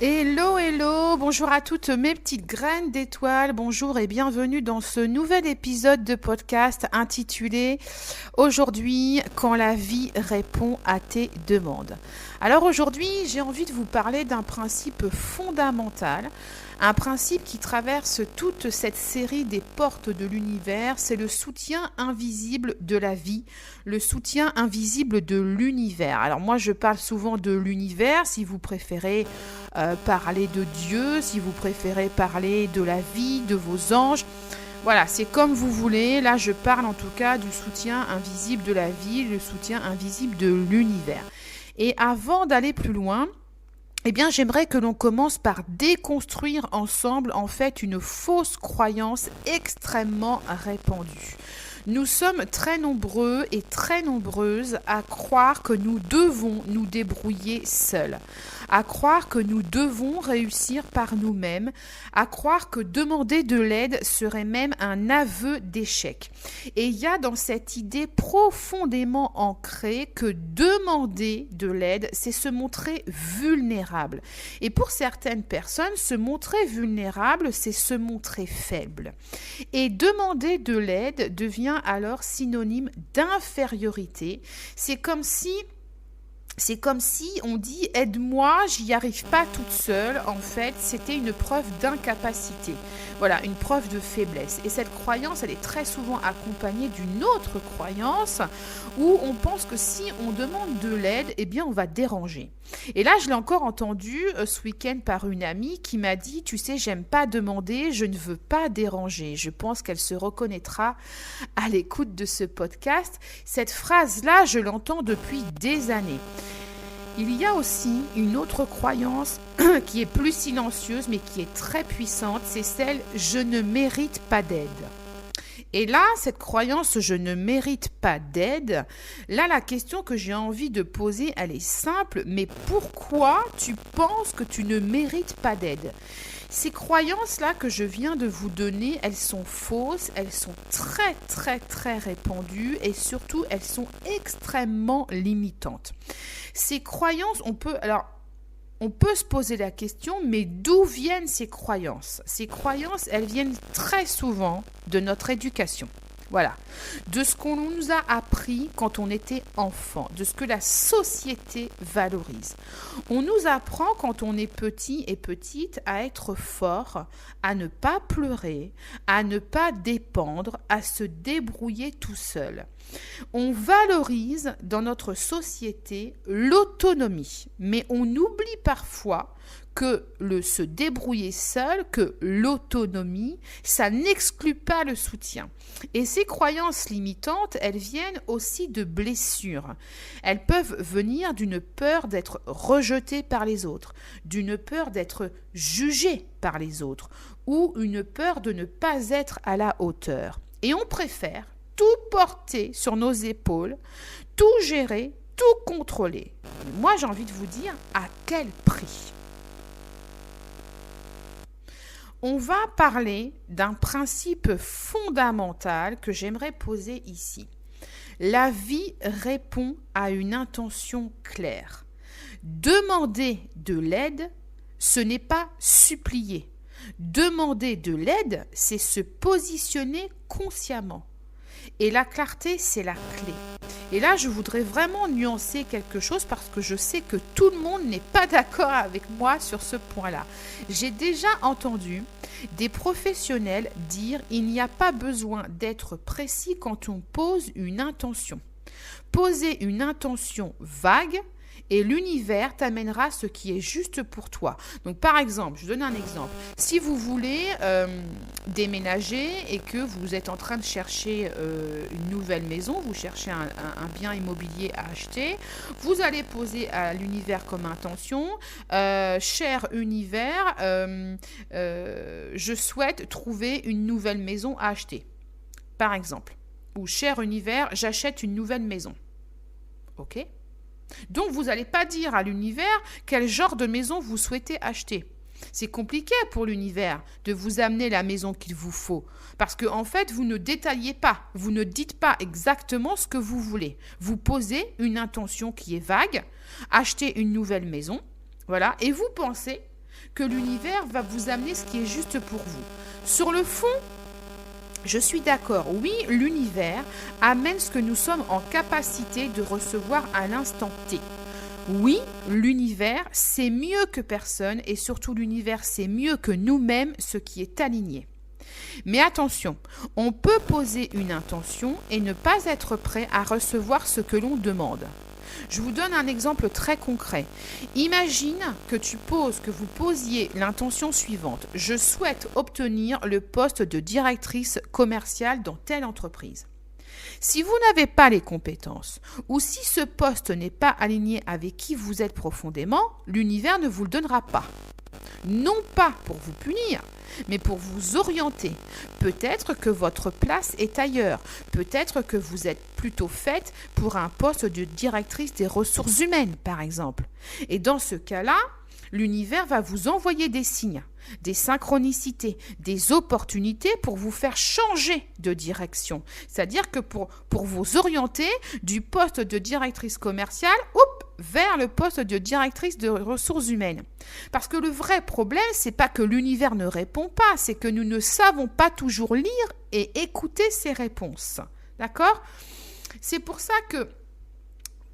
Hello, hello, bonjour à toutes mes petites graines d'étoiles, bonjour et bienvenue dans ce nouvel épisode de podcast intitulé Aujourd'hui, quand la vie répond à tes demandes. Alors aujourd'hui, j'ai envie de vous parler d'un principe fondamental, un principe qui traverse toute cette série des portes de l'univers, c'est le soutien invisible de la vie, le soutien invisible de l'univers. Alors moi, je parle souvent de l'univers, si vous préférez parler de Dieu, si vous préférez parler de la vie, de vos anges. Voilà, c'est comme vous voulez. Là, je parle en tout cas du soutien invisible de la vie, le soutien invisible de l'univers. Et avant d'aller plus loin, eh bien, j'aimerais que l'on commence par déconstruire ensemble, en fait, une fausse croyance extrêmement répandue. Nous sommes très nombreux et très nombreuses à croire que nous devons nous débrouiller seuls, à croire que nous devons réussir par nous-mêmes, à croire que demander de l'aide serait même un aveu d'échec. Et il y a dans cette idée profondément ancrée que demander de l'aide, c'est se montrer vulnérable. Et pour certaines personnes, se montrer vulnérable, c'est se montrer faible. Et demander de l'aide devient alors synonyme d'infériorité. C'est comme si on dit aide-moi, j'y arrive pas toute seule. En fait, c'était une preuve d'incapacité. Voilà, une preuve de faiblesse. Et cette croyance, elle est très souvent accompagnée d'une autre croyance où on pense que si on demande de l'aide, eh bien, on va déranger. Et là, je l'ai encore entendu ce week-end par une amie qui m'a dit, tu sais, j'aime pas demander, je ne veux pas déranger. Je pense qu'elle se reconnaîtra à l'écoute de ce podcast. Cette phrase-là, je l'entends depuis des années. Il y a aussi une autre croyance qui est plus silencieuse mais qui est très puissante, c'est celle « je ne mérite pas d'aide ». Et là, cette croyance « je ne mérite pas d'aide », là, la question que j'ai envie de poser, elle est simple, mais pourquoi tu penses que tu ne mérites pas d'aide ? Ces croyances-là que je viens de vous donner, elles sont fausses, elles sont très très très répandues et surtout elles sont extrêmement limitantes. Ces croyances, on peut se poser la question, mais d'où viennent ces croyances ? Ces croyances, elles viennent très souvent de notre éducation. Voilà, de ce qu'on nous a appris quand on était enfant, de ce que la société valorise. On nous apprend quand on est petit et petite à être fort, à ne pas pleurer, à ne pas dépendre, à se débrouiller tout seul. On valorise dans notre société l'autonomie, mais on oublie parfois que se débrouiller seul, que l'autonomie, ça n'exclut pas le soutien. Et ces croyances limitantes, elles viennent aussi de blessures. Elles peuvent venir d'une peur d'être rejetée par les autres, d'une peur d'être jugée par les autres, ou une peur de ne pas être à la hauteur. Et on préfère tout porter sur nos épaules, tout gérer, tout contrôler. Moi, j'ai envie de vous dire, à quel prix ? On va parler d'un principe fondamental que j'aimerais poser ici. La vie répond à une intention claire. Demander de l'aide, ce n'est pas supplier. Demander de l'aide, c'est se positionner consciemment. Et la clarté, c'est la clé. Et là, je voudrais vraiment nuancer quelque chose parce que je sais que tout le monde n'est pas d'accord avec moi sur ce point-là. J'ai déjà entendu des professionnels dire il n'y a pas besoin d'être précis quand on pose une intention. Poser une intention vague et l'univers t'amènera ce qui est juste pour toi. Donc par exemple, je donne un exemple. Si vous voulez déménager et que vous êtes en train de chercher une nouvelle maison, vous cherchez un bien immobilier à acheter, vous allez poser à l'univers comme intention, cher univers, je souhaite trouver une nouvelle maison à acheter. Par exemple. Ou cher univers, j'achète une nouvelle maison. Ok ? Donc, vous n'allez pas dire à l'univers quel genre de maison vous souhaitez acheter. C'est compliqué pour l'univers de vous amener la maison qu'il vous faut. Parce que, en fait, vous ne détaillez pas, vous ne dites pas exactement ce que vous voulez. Vous posez une intention qui est vague, acheter une nouvelle maison, voilà, et vous pensez que l'univers va vous amener ce qui est juste pour vous. Sur le fond, je suis d'accord, oui, l'univers amène ce que nous sommes en capacité de recevoir à l'instant T. Oui, l'univers, c'est mieux que personne et surtout l'univers, c'est mieux que nous-mêmes ce qui est aligné. Mais attention, on peut poser une intention et ne pas être prêt à recevoir ce que l'on demande. Je vous donne un exemple très concret. Imagine que vous posiez l'intention suivante. Je souhaite obtenir le poste de directrice commerciale dans telle entreprise. Si vous n'avez pas les compétences ou si ce poste n'est pas aligné avec qui vous êtes profondément, l'univers ne vous le donnera pas. Non pas pour vous punir, mais pour vous orienter. Peut-être que votre place est ailleurs. Peut-être que vous êtes plutôt faite pour un poste de directrice des ressources humaines, par exemple. Et dans ce cas-là, l'univers va vous envoyer des signes, des synchronicités, des opportunités pour vous faire changer de direction. C'est-à-dire que pour vous orienter du poste de directrice commerciale, vers le poste de directrice de ressources humaines. Parce que le vrai problème, c'est pas que l'univers ne répond pas, c'est que nous ne savons pas toujours lire et écouter ses réponses. D'accord ? C'est pour ça que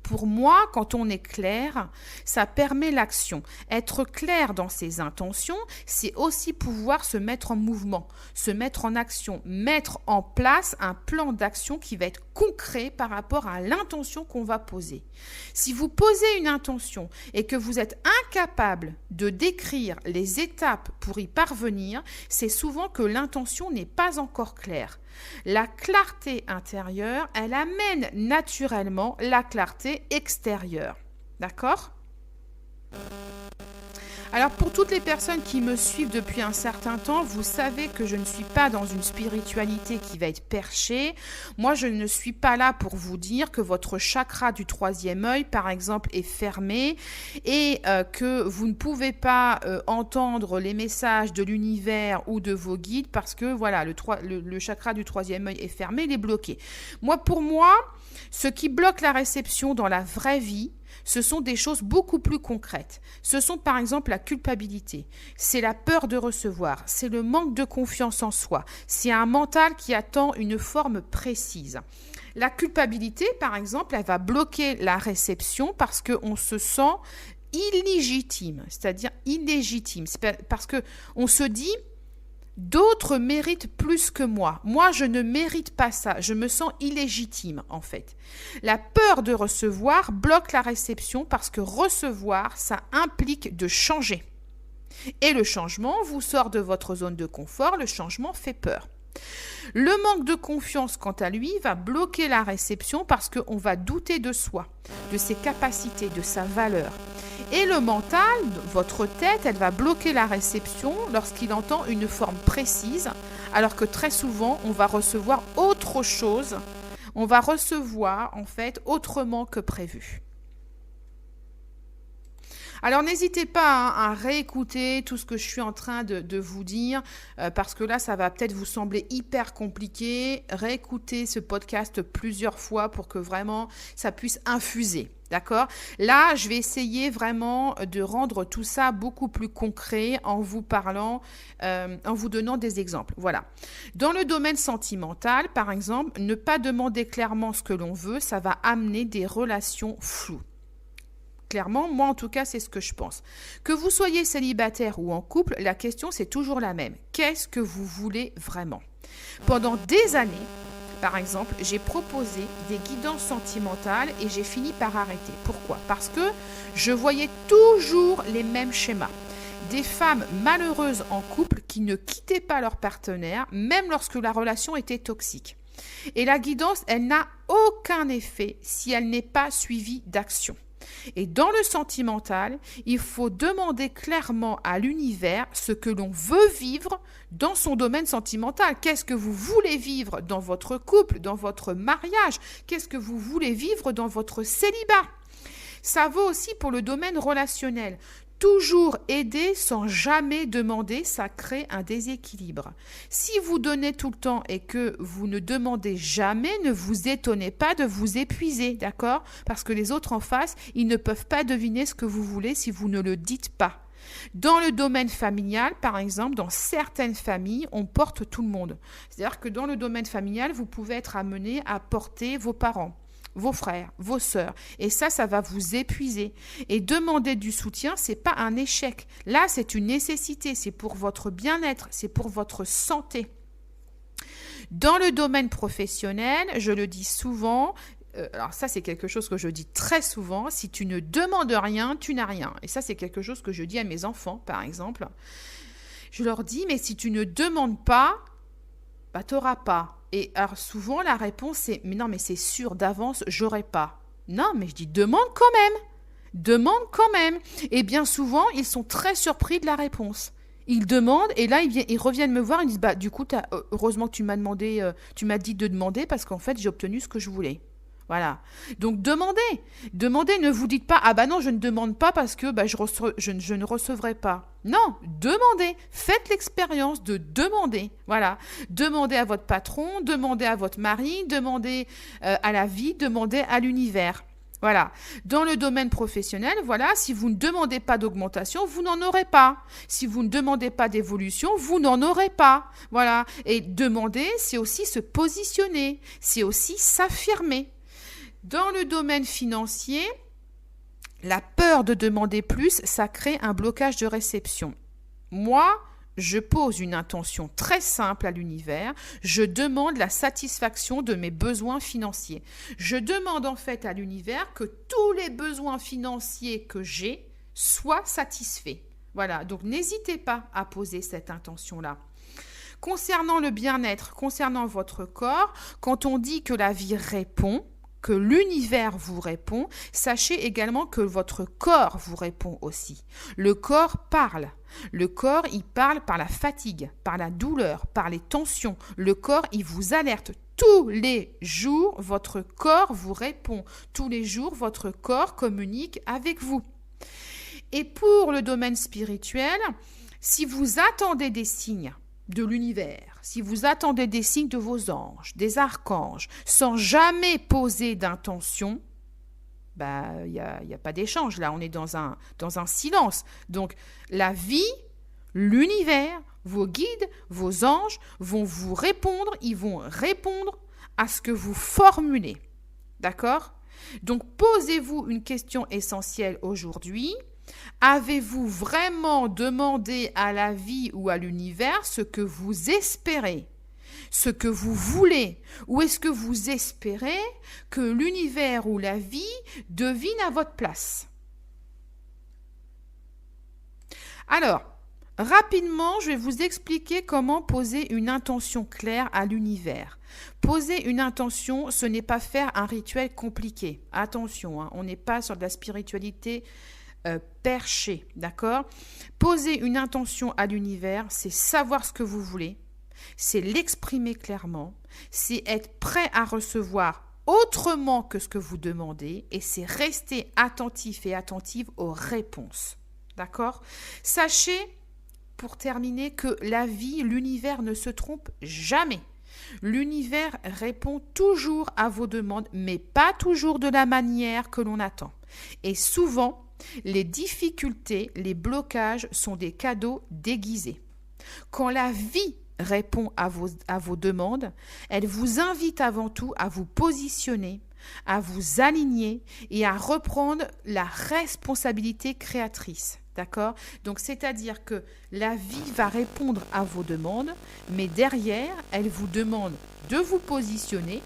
pour moi, quand on est clair, ça permet l'action. Être clair dans ses intentions, c'est aussi pouvoir se mettre en mouvement, se mettre en action, mettre en place un plan d'action qui va être concret par rapport à l'intention qu'on va poser. Si vous posez une intention et que vous êtes incapable de décrire les étapes pour y parvenir, c'est souvent que l'intention n'est pas encore claire. La clarté intérieure, elle amène naturellement la clarté extérieure. D'accord ? Alors pour toutes les personnes qui me suivent depuis un certain temps, vous savez que je ne suis pas dans une spiritualité qui va être perchée. Moi, je ne suis pas là pour vous dire que votre chakra du troisième œil, par exemple, est fermé et que vous ne pouvez pas entendre les messages de l'univers ou de vos guides parce que voilà, le chakra du troisième œil est fermé, il est bloqué. Pour moi, ce qui bloque la réception dans la vraie vie, ce sont des choses beaucoup plus concrètes. Ce sont par exemple la culpabilité, c'est la peur de recevoir, c'est le manque de confiance en soi, c'est un mental qui attend une forme précise. La culpabilité, par exemple, elle va bloquer la réception parce qu'on se sent illégitime, c'est-à-dire illégitime. C'est parce qu'on se dit d'autres méritent plus que moi. Moi, je ne mérite pas ça. Je me sens illégitime, en fait. La peur de recevoir bloque la réception parce que recevoir, ça implique de changer. Et le changement vous sort de votre zone de confort. Le changement fait peur. Le manque de confiance, quant à lui, va bloquer la réception parce qu'on va douter de soi, de ses capacités, de sa valeur. Et le mental, votre tête, elle va bloquer la réception lorsqu'il entend une forme précise, alors que très souvent, on va recevoir autre chose. On va recevoir, en fait, autrement que prévu. Alors, n'hésitez pas à réécouter tout ce que je suis en train de vous dire, parce que là, ça va peut-être vous sembler hyper compliqué. Réécoutez ce podcast plusieurs fois pour que vraiment ça puisse infuser. D'accord ? Là, je vais essayer vraiment de rendre tout ça beaucoup plus concret en vous parlant, en vous donnant des exemples. Voilà. Dans le domaine sentimental, par exemple, ne pas demander clairement ce que l'on veut, ça va amener des relations floues. Clairement, moi en tout cas, c'est ce que je pense. Que vous soyez célibataire ou en couple, la question c'est toujours la même. Qu'est-ce que vous voulez vraiment ? Pendant des années, par exemple, j'ai proposé des guidances sentimentales et j'ai fini par arrêter. Pourquoi ? Parce que je voyais toujours les mêmes schémas. Des femmes malheureuses en couple qui ne quittaient pas leur partenaire, même lorsque la relation était toxique. Et la guidance, elle n'a aucun effet si elle n'est pas suivie d'action. Et dans le sentimental, il faut demander clairement à l'univers ce que l'on veut vivre dans son domaine sentimental. Qu'est-ce que vous voulez vivre dans votre couple, dans votre mariage ? Qu'est-ce que vous voulez vivre dans votre célibat ? Ça vaut aussi pour le domaine relationnel. Toujours aider sans jamais demander, ça crée un déséquilibre. Si vous donnez tout le temps et que vous ne demandez jamais, ne vous étonnez pas de vous épuiser, d'accord ? Parce que les autres en face, ils ne peuvent pas deviner ce que vous voulez si vous ne le dites pas. Dans le domaine familial, par exemple, dans certaines familles, on porte tout le monde. C'est-à-dire que dans le domaine familial, vous pouvez être amené à porter vos parents, vos frères, vos sœurs. Et ça va vous épuiser. Et demander du soutien, c'est pas un échec. Là, c'est une nécessité. C'est pour votre bien-être. C'est pour votre santé. Dans le domaine professionnel, je le dis souvent, alors ça c'est quelque chose que je dis très souvent, si tu ne demandes rien, tu n'as rien. Et ça c'est quelque chose que je dis à mes enfants par exemple. Je leur dis, mais si tu ne demandes pas, bah tu n'auras pas. Et alors souvent la réponse c'est, mais non mais c'est sûr d'avance, j'aurai pas. Non mais je dis, demande quand même. Demande quand même. Et bien souvent ils sont très surpris de la réponse. Ils demandent et là ils reviennent me voir, ils disent bah du coup heureusement que tu m'as dit de demander parce qu'en fait j'ai obtenu ce que je voulais. Voilà. Donc demandez, ne vous dites pas ah bah non je ne demande pas parce que bah, je ne recevrai pas. Non, demandez, faites l'expérience de demander. Voilà. Demandez à votre patron, demandez à votre mari, demandez à la vie, demandez à l'univers. Voilà. Dans le domaine professionnel, voilà, si vous ne demandez pas d'augmentation, vous n'en aurez pas. Si vous ne demandez pas d'évolution, vous n'en aurez pas. Voilà. Et demander, c'est aussi se positionner, c'est aussi s'affirmer. Dans le domaine financier, la peur de demander plus, ça crée un blocage de réception. Moi, je pose une intention très simple à l'univers, je demande la satisfaction de mes besoins financiers. Je demande en fait à l'univers que tous les besoins financiers que j'ai soient satisfaits. Voilà, donc n'hésitez pas à poser cette intention-là. Concernant le bien-être, concernant votre corps, quand on dit que la vie répond, que l'univers vous répond, sachez également que votre corps vous répond aussi. Le corps parle. Le corps, il parle par la fatigue, par la douleur, par les tensions. Le corps, il vous alerte. Tous les jours, votre corps vous répond. Tous les jours, votre corps communique avec vous. Et pour le domaine spirituel, si vous attendez des signes de l'univers, si vous attendez des signes de vos anges, des archanges, sans jamais poser d'intention, il n'y a pas d'échange. Là, on est dans un silence. Donc, la vie, l'univers, vos guides, vos anges vont vous répondre, ils vont répondre à ce que vous formulez. D'accord ? Donc, posez-vous une question essentielle aujourd'hui. Avez-vous vraiment demandé à la vie ou à l'univers ce que vous espérez, ce que vous voulez, ou est-ce que vous espérez que l'univers ou la vie devine à votre place? Alors, rapidement, je vais vous expliquer comment poser une intention claire à l'univers. Poser une intention, ce n'est pas faire un rituel compliqué. Attention, on n'est pas sur de la spiritualité perché, d'accord ? Poser une intention à l'univers, c'est savoir ce que vous voulez, c'est l'exprimer clairement, c'est être prêt à recevoir autrement que ce que vous demandez et c'est rester attentif et attentive aux réponses, d'accord ? Sachez, pour terminer, que la vie, l'univers ne se trompe jamais. L'univers répond toujours à vos demandes, mais pas toujours de la manière que l'on attend. Et souvent, les difficultés, les blocages sont des cadeaux déguisés. Quand la vie répond à vos demandes, elle vous invite avant tout à vous positionner, à vous aligner et à reprendre la responsabilité créatrice. D'accord ? Donc, c'est-à-dire que la vie va répondre à vos demandes, mais derrière, elle vous demande de vous positionner,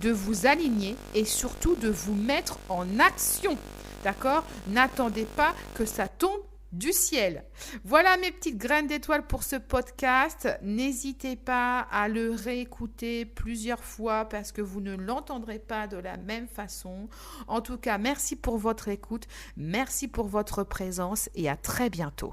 de vous aligner et surtout de vous mettre en action. D'accord ? N'attendez pas que ça tombe du ciel. Voilà mes petites graines d'étoiles pour ce podcast. N'hésitez pas à le réécouter plusieurs fois parce que vous ne l'entendrez pas de la même façon. En tout cas, merci pour votre écoute, merci pour votre présence et à très bientôt.